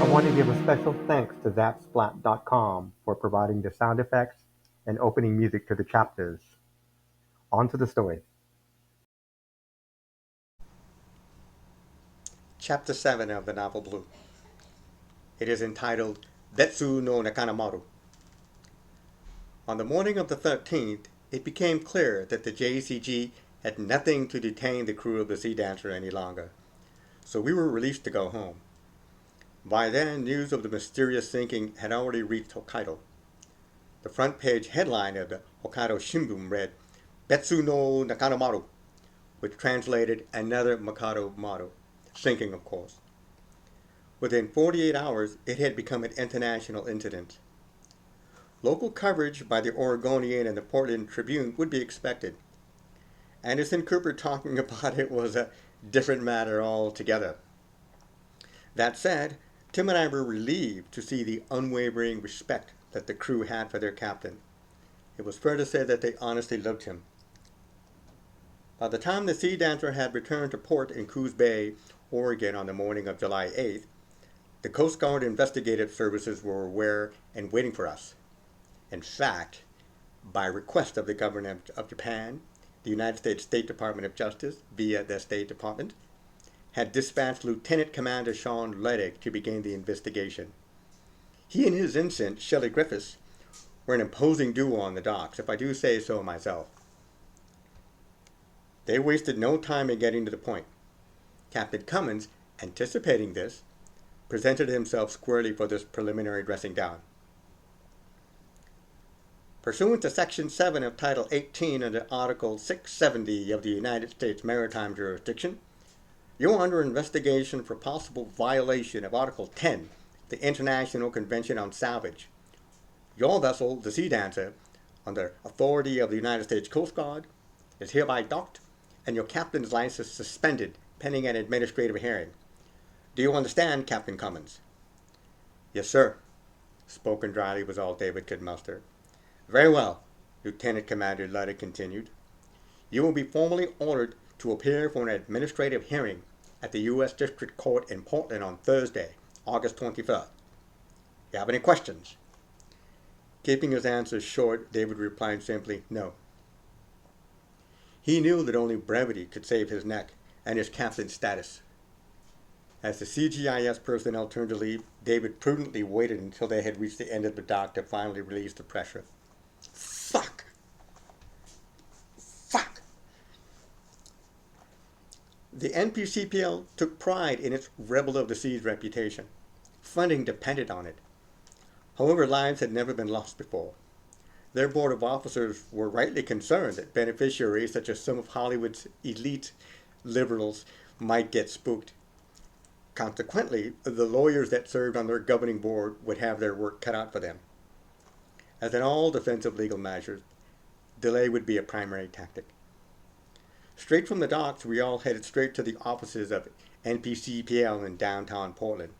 want to give a special thanks to Zapsplat.com for providing the sound effects and opening music to the chapters. On to the story. Chapter 7 of the novel Blue. It is entitled Betsu no Nakanamaru. On the morning of the 13th, it became clear that the JCG had nothing to detain the crew of the Sea Dancer any longer, so we were released to go home. By then, news of the mysterious sinking had already reached Hokkaido. The front page headline of the Hokkaido Shimbun read, Betsu no Nakanamaru, which translated another Mikado Maru, sinking of course. Within 48 hours, it had become an international incident. Local coverage by the Oregonian and the Portland Tribune would be expected. Anderson Cooper talking about it was a different matter altogether. That said, Tim and I were relieved to see the unwavering respect that the crew had for their captain. It was fair to say that they honestly loved him. By the time the Sea Dancer had returned to port in Coos Bay, Oregon on the morning of July 8th, the Coast Guard investigative services were aware and waiting for us. In fact, by request of the government of Japan, the United States State Department of Justice, via the State Department, had dispatched Lieutenant Commander Sean Ledig to begin the investigation. He and his ensign, Shelley Griffiths, were an imposing duo on the docks, if I do say so myself. They wasted no time in getting to the point. Captain Cummins, anticipating this, presented himself squarely for this preliminary dressing down. Pursuant to Section 7 of Title 18 under Article 670 of the United States Maritime Jurisdiction, you are under investigation for possible violation of Article 10, the International Convention on Salvage. Your vessel, the Sea Dancer, under authority of the United States Coast Guard, is hereby docked and your captain's license suspended pending an administrative hearing. Do you understand, Captain Cummins? Yes, sir. Spoken dryly was all David could muster. Very well, Lieutenant Commander Luddy continued. You will be formally ordered to appear for an administrative hearing at the U.S. District Court in Portland on Thursday, August 23rd. You have any questions? Keeping his answers short, David replied simply, no. He knew that only brevity could save his neck and his captain's status. As the CGIS personnel turned to leave, David prudently waited until they had reached the end of the dock to finally release the pressure. Fuck! Fuck! The NPCPL took pride in its Rebel of the Seas reputation. Funding depended on it. However, lives had never been lost before. Their board of officers were rightly concerned that beneficiaries such as some of Hollywood's elite liberals might get spooked. Consequently, the lawyers that served on their governing board would have their work cut out for them. As in all defensive legal measures, delay would be a primary tactic. Straight from the docks, we all headed straight to the offices of NPCPL in downtown Portland.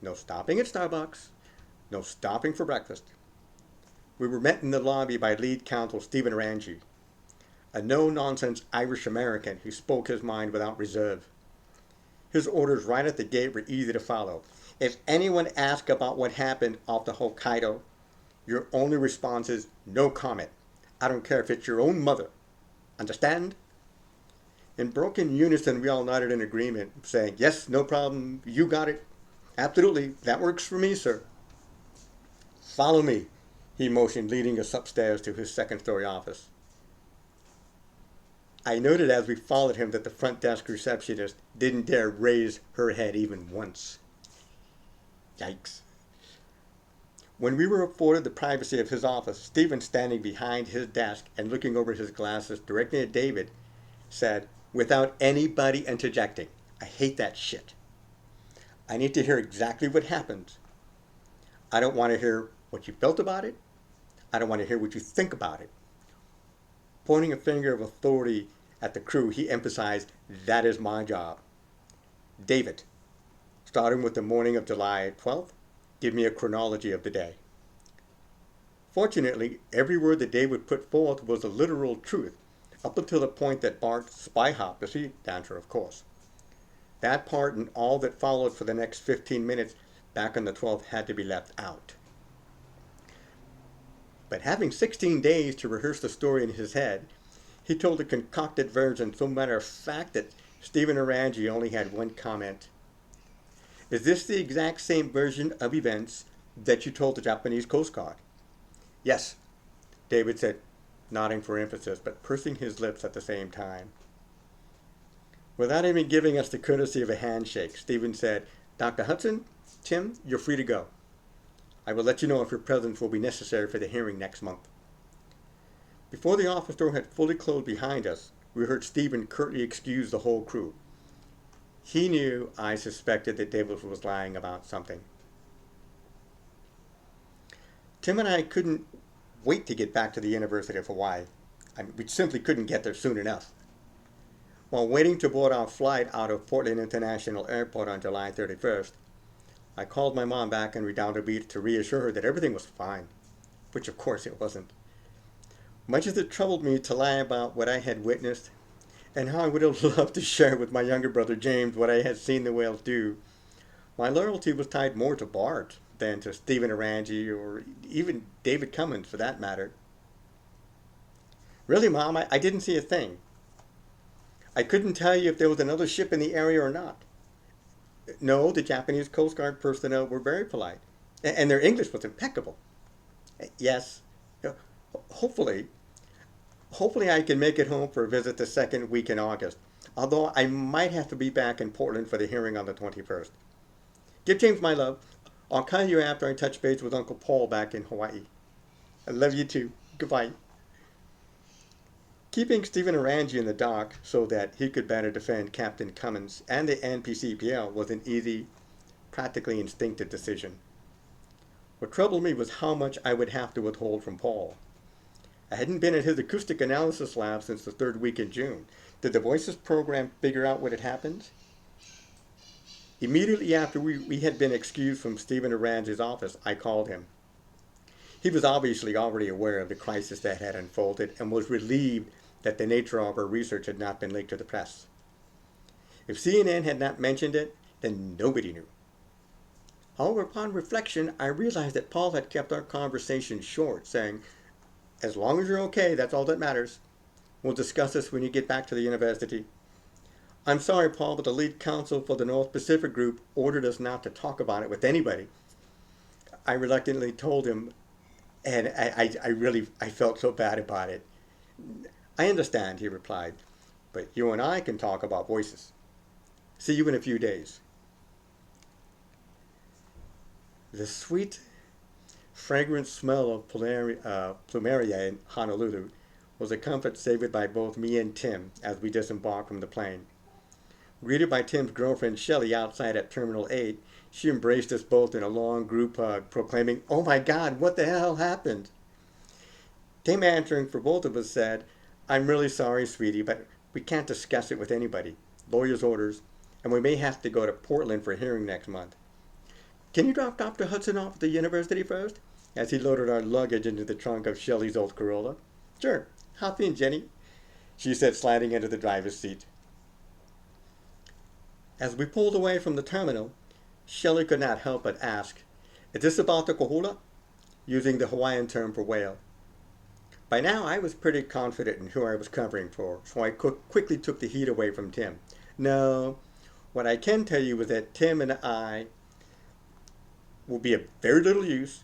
No stopping at Starbucks, no stopping for breakfast. We were met in the lobby by lead counsel Stephen Ranji, a no-nonsense Irish-American who spoke his mind without reserve. His orders right at the gate were easy to follow. If anyone asks about what happened off the Hokkaido, your only response is no comment. I don't care if it's your own mother. Understand? In broken unison, we all nodded in agreement, saying, yes, no problem, you got it. Absolutely, that works for me, sir. Follow me, he motioned, leading us upstairs to his second-story office. I noted as we followed him that the front desk receptionist didn't dare raise her head even once. Yikes. When we were afforded the privacy of his office, Stephen, standing behind his desk and looking over his glasses directly at David, said, without anybody interjecting, I hate that shit. I need to hear exactly what happened. I don't want to hear what you felt about it. I don't want to hear what you think about it. Pointing a finger of authority at the crew, he emphasized, that is my job. David, starting with the morning of July 12th, give me a chronology of the day. Fortunately, every word that David put forth was a literal truth, up until the point that Bart spy-hopped the Sea Dancer, of course. That part and all that followed for the next 15 minutes back on the 12th had to be left out. But having 16 days to rehearse the story in his head, he told a concocted version so matter of fact that Stephen Orangi only had one comment. Is this the exact same version of events that you told the Japanese Coast Guard? Yes, David said, nodding for emphasis, but pursing his lips at the same time. Without even giving us the courtesy of a handshake, Stephen said, Dr. Hudson, Tim, you're free to go. I will let you know if your presence will be necessary for the hearing next month. Before the office door had fully closed behind us, we heard Stephen curtly excuse the whole crew. He knew I suspected that David was lying about something. Tim and I couldn't wait to get back to the University of Hawaii. We simply couldn't get there soon enough. While waiting to board our flight out of Portland International Airport on July 31st, I called my mom back in Redondo Beach to reassure her that everything was fine, which of course it wasn't. Much as it troubled me to lie about what I had witnessed, and how I would have loved to share with my younger brother James what I had seen the whales do, my loyalty was tied more to Bart than to Stephen Orangi or even David Cummins for that matter. Really, Mom, I didn't see a thing. I couldn't tell you if there was another ship in the area or not. No, the Japanese Coast Guard personnel were very polite, and their English was impeccable. Yes, hopefully I can make it home for a visit the second week in August, although I might have to be back in Portland for the hearing on the 21st. Give James my love. I'll call you after I touch base with Uncle Paul back in Hawaii. I love you too. Goodbye. Keeping Stephen Orangi in the dock so that he could better defend Captain Cummins and the NPCPL was an easy, practically instinctive decision. What troubled me was how much I would have to withhold from Paul. I hadn't been at his acoustic analysis lab since the third week in June. Did the Voices program figure out what had happened? Immediately after we had been excused from Stephen Orangi's office, I called him. He was obviously already aware of the crisis that had unfolded and was relieved that the nature of our research had not been leaked to the press. If CNN had not mentioned it, then nobody knew. However, upon reflection, I realized that Paul had kept our conversation short, saying, as long as you're okay, that's all that matters. We'll discuss this when you get back to the university. I'm sorry, Paul, but the lead counsel for the North Pacific Group ordered us not to talk about it with anybody. I reluctantly told him, and I felt so bad about it. I understand, he replied, but you and I can talk about Voices. See you in a few days. The sweet, fragrant smell of plumeria in Honolulu was a comfort savored by both me and Tim as we disembarked from the plane. Greeted by Tim's girlfriend Shelley outside at Terminal 8, she embraced us both in a long group hug, proclaiming, "Oh my God, what the hell happened?" Tim, answering for both of us, said, "I'm really sorry, sweetie, but we can't discuss it with anybody. Lawyer's orders, and we may have to go to Portland for a hearing next month. Can you drop Dr. Hudson off at the university first?" As he loaded our luggage into the trunk of Shelley's old Corolla. "Sure, hop in, Jenny," she said, sliding into the driver's seat. As we pulled away from the terminal, Shelley could not help but ask, "Is this about the kahula?" using the Hawaiian term for whale. By now, I was pretty confident in who I was covering for, so I quickly took the heat away from Tim. No, what I can tell you is that Tim and I will be of very little use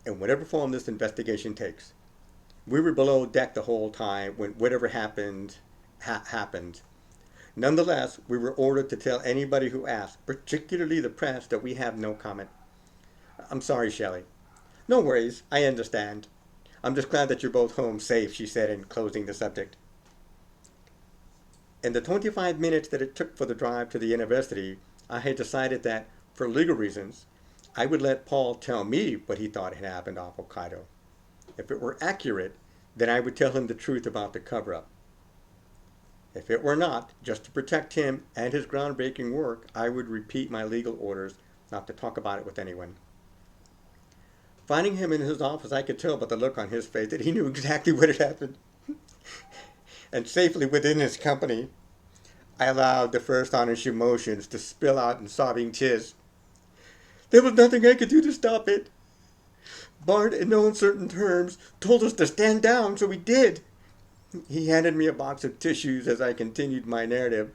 in whatever form this investigation takes. We were below deck the whole time when whatever happened, happened. Nonetheless, we were ordered to tell anybody who asked, particularly the press, that we have no comment. I'm sorry, Shelley. No worries, I understand. I'm just glad that you're both home safe, she said in closing the subject. In the 25 minutes that it took for the drive to the university, I had decided that, for legal reasons, I would let Paul tell me what he thought had happened off Hokkaido. If it were accurate, then I would tell him the truth about the cover-up. If it were not, just to protect him and his groundbreaking work, I would repeat my legal orders not to talk about it with anyone. Finding him in his office, I could tell by the look on his face that he knew exactly what had happened. And safely within his company, I allowed the first honest emotions to spill out in sobbing tears. There was nothing I could do to stop it. Bart, in no uncertain terms, told us to stand down, so we did. He handed me a box of tissues as I continued my narrative.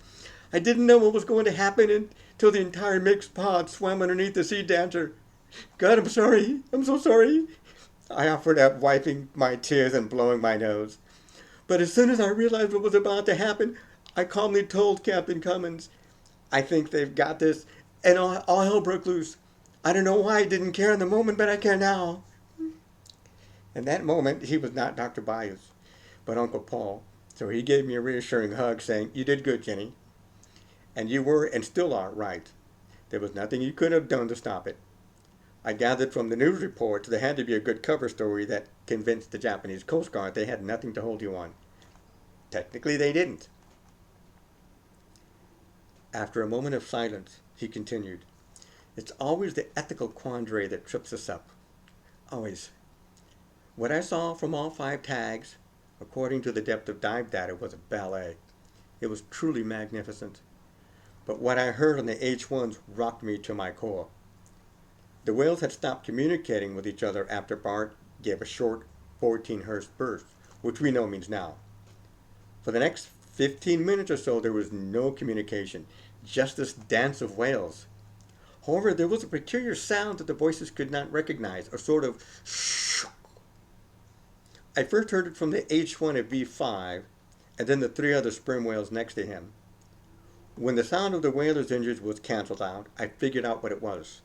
I didn't know what was going to happen until the entire mixed pod swam underneath the sea dancer. God, I'm sorry. I'm so sorry. I offered up, wiping my tears and blowing my nose. But as soon as I realized what was about to happen, I calmly told Captain Cummins, I think they've got this, and all hell broke loose. I don't know why I didn't care in the moment, but I care now. In that moment, he was not Dr. Byous, but Uncle Paul, so he gave me a reassuring hug, saying, You did good, Jenny. And you were and still are right. There was nothing you could have done to stop it. I gathered from the news reports there had to be a good cover story that convinced the Japanese Coast Guard they had nothing to hold you on. Technically, they didn't. After a moment of silence, he continued, It's always the ethical quandary that trips us up. Always. What I saw from all 5 tags, according to the depth of dive data, was a ballet. It was truly magnificent. But what I heard on the H1s rocked me to my core. The whales had stopped communicating with each other after Bart gave a short 14 hertz burst, which we know means now. For the next 15 minutes or so, there was no communication, just this dance of whales. However, there was a peculiar sound that the voices could not recognize, a sort of shh. I first heard it from the H1 at V5, and then the 3 other sperm whales next to him. When the sound of the whalers' engines was cancelled out, I figured out what it was.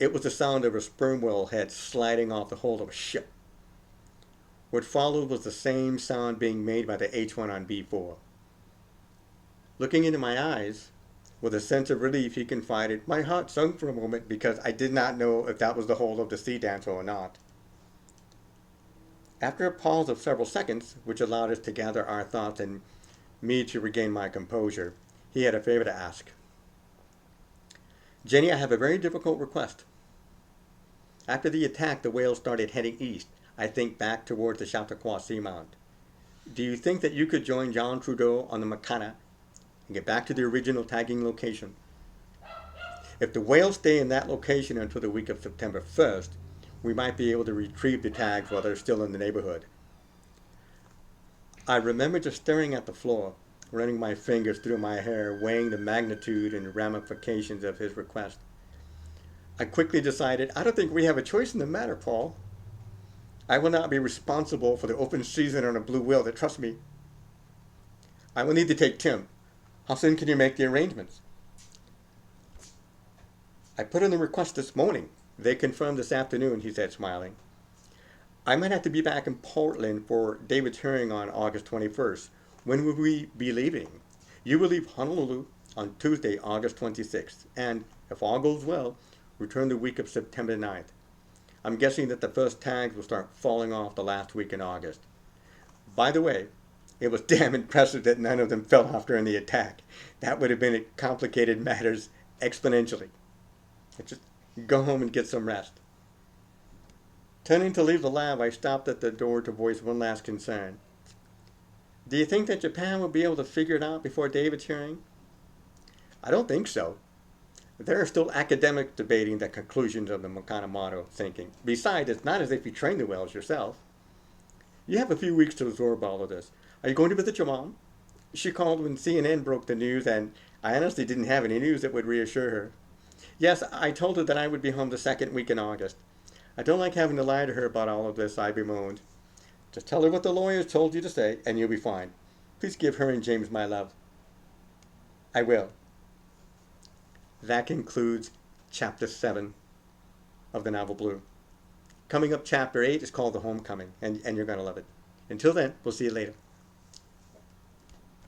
It was the sound of a sperm whale head sliding off the hull of a ship. What followed was the same sound being made by the H1 on B4. Looking into my eyes, with a sense of relief, he confided, My heart sunk for a moment because I did not know if that was the hull of the sea dancer or not. After a pause of several seconds, which allowed us to gather our thoughts and me to regain my composure, he had a favor to ask. Jenny, I have a very difficult request. After the attack, the whales started heading east, I think back towards the Chautauqua Seamount. Do you think that you could join John Trudeau on the Makana and get back to the original tagging location? If the whales stay in that location until the week of September 1st, we might be able to retrieve the tags while they're still in the neighborhood. I remember just staring at the floor, running my fingers through my hair, weighing the magnitude and ramifications of his request. I quickly decided, I don't think we have a choice in the matter, Paul. I will not be responsible for the open season on a blue whale that trusts me. I will need to take Tim. How soon can you make the arrangements? I put in the request this morning. They confirmed this afternoon, he said, smiling. I might have to be back in Portland for David's hearing on August 21st. When will we be leaving? You will leave Honolulu on Tuesday, August 26th, and, if all goes well, return the week of September 9th. I'm guessing that the first tags will start falling off the last week in August. By the way, it was damn impressive that none of them fell off during the attack. That would have been complicated matters exponentially. Just go home and get some rest. Turning to leave the lab, I stopped at the door to voice one last concern. Do you think that Japan will be able to figure it out before David's hearing? I don't think so. There are still academics debating the conclusions of the Makana model thinking. Besides, it's not as if you trained the whales yourself. You have a few weeks to absorb all of this. Are you going to visit your mom? She called when CNN broke the news, and I honestly didn't have any news that would reassure her. Yes, I told her that I would be home the second week in August. I don't like having to lie to her about all of this, I bemoaned. Just tell her what the lawyers told you to say, and you'll be fine. Please give her and James my love. I will. That concludes Chapter 7 of the novel Blue. Coming up, Chapter 8 is called The Homecoming, and you're going to love it. Until then, we'll see you later.